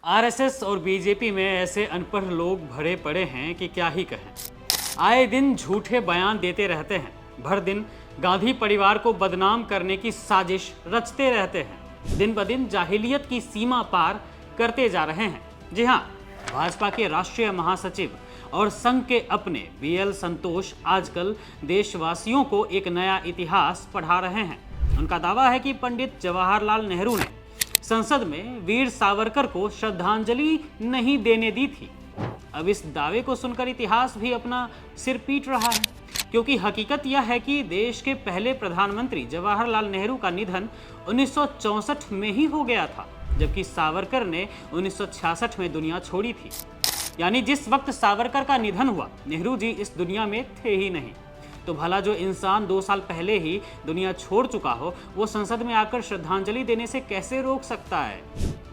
RSS और BJP में ऐसे अनपढ़ लोग भरे पड़े हैं कि क्या ही कहें। आए दिन झूठे बयान देते रहते हैं, भर दिन गांधी परिवार को बदनाम करने की साजिश रचते रहते हैं, दिन ब दिन जाहिलियत की सीमा पार करते जा रहे हैं। जी हाँ, भाजपा के राष्ट्रीय महासचिव और संघ के अपने बीएल संतोष आजकल देशवासियों को एक नया इतिहास पढ़ा रहे हैं। उनका दावा है कि पंडित जवाहरलाल नेहरू ने संसद में वीर सावरकर को श्रद्धांजलि नहीं देने दी थी। अब इस दावे को सुनकर इतिहास भी अपना सिर पीट रहा है, क्योंकि हकीकत यह है कि देश के पहले प्रधानमंत्री जवाहरलाल नेहरू का निधन 1964 में ही हो गया था, जबकि सावरकर ने 1966 में दुनिया छोड़ी थी। यानी जिस वक्त सावरकर का निधन हुआ, नेहरू जी इस दुनिया में थे ही नहीं। तो भला जो इंसान 2 साल पहले ही दुनिया छोड़ चुका हो, वो संसद में आकर श्रद्धांजलि देने से कैसे रोक सकता है?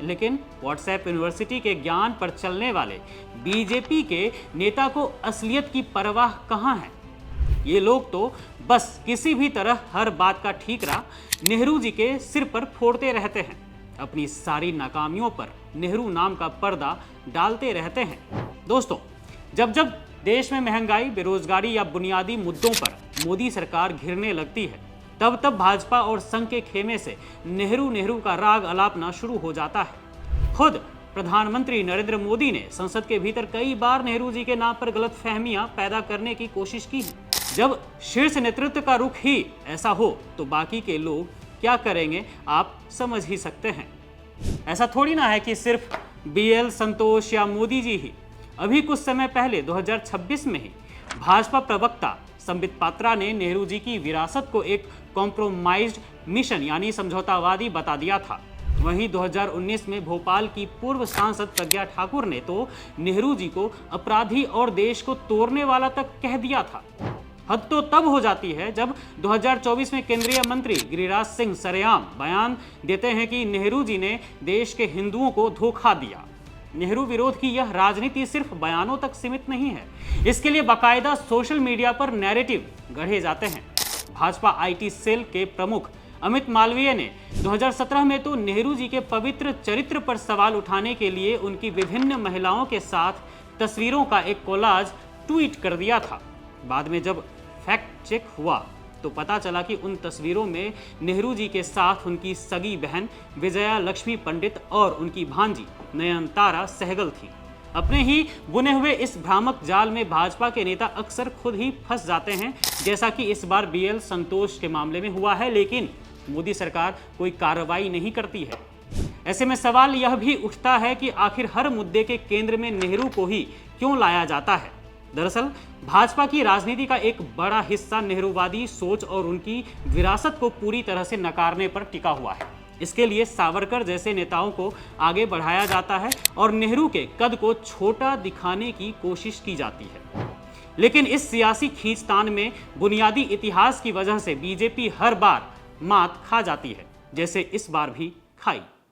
लेकिन व्हाट्सएप यूनिवर्सिटी के ज्ञान पर चलने वाले बीजेपी के नेता को असलियत की परवाह कहाँ है? ये लोग तो बस किसी भी तरह हर बात का ठीकरा नेहरू जी के सिर पर फोड़ते रहते हैं, अपनी सारी नाकामियों पर नेहरू नाम का पर्दा डालते रहते हैं। दोस्तों, जब जब देश में महंगाई, बेरोजगारी या बुनियादी मुद्दों पर मोदी सरकार घिरने लगती है, तब तब भाजपा और संघ के खेमे से नेहरू का राग अलापना शुरू हो जाता है। खुद प्रधानमंत्री नरेंद्र मोदी ने संसद के भीतर कई बार नेहरू जी के नाम पर गलतफहमियां पैदा करने की कोशिश की है। जब शीर्ष नेतृत्व का रुख ही ऐसा हो, तो बाकी के लोग क्या करेंगे आप समझ ही सकते हैं। ऐसा थोड़ी ना है कि सिर्फ बीएल संतोष या मोदी जी ही। अभी कुछ समय पहले 2026 में ही भाजपा प्रवक्ता संबित पात्रा ने नेहरू जी की विरासत को एक कॉम्प्रोमाइज्ड मिशन यानी समझौतावादी बता दिया था। वहीं 2019 में भोपाल की पूर्व सांसद प्रज्ञा ठाकुर ने तो नेहरू जी को अपराधी और देश को तोड़ने वाला तक कह दिया था। हद तो तब हो जाती है जब 2024 में केंद्रीय मंत्री गिरिराज सिंह सरेआम बयान देते हैं कि नेहरू जी ने देश के हिंदुओं को धोखा दिया। नेहरू विरोध की यह राजनीति सिर्फ बयानों तक सीमित नहीं है, इसके लिए बाकायदा सोशल मीडिया पर नैरेटिव गढ़े जाते हैं। भाजपा आईटी सेल के प्रमुख अमित मालवीय ने 2017 में तो नेहरू जी के पवित्र चरित्र पर सवाल उठाने के लिए उनकी विभिन्न महिलाओं के साथ तस्वीरों का एक कोलाज ट्वीट कर दिया था। बाद में जब फैक्ट चेक हुआ तो पता चला कि उन तस्वीरों में नेहरू जी के साथ उनकी सगी बहन विजया लक्ष्मी पंडित और उनकी भांजी नयनतारा सहगल थी। अपने ही बुने हुए इस भ्रामक जाल में भाजपा के नेता अक्सर खुद ही फंस जाते हैं, जैसा कि इस बार बीएल संतोष के मामले में हुआ है। लेकिन मोदी सरकार कोई कार्रवाई नहीं करती है। ऐसे में सवाल यह भी उठता है कि आखिर हर मुद्दे के केंद्र में नेहरू को ही क्यों लाया जाता है? दरअसल भाजपा की राजनीति का एक बड़ा हिस्सा नेहरूवादी सोच और उनकी विरासत को पूरी तरह से नकारने पर टिका हुआ है। इसके लिए सावरकर जैसे नेताओं को आगे बढ़ाया जाता है और नेहरू के कद को छोटा दिखाने की कोशिश की जाती है। लेकिन इस सियासी खींचतान में बुनियादी इतिहास की वजह से बीजेपी हर बार मात खा जाती है, जैसे इस बार भी खाई।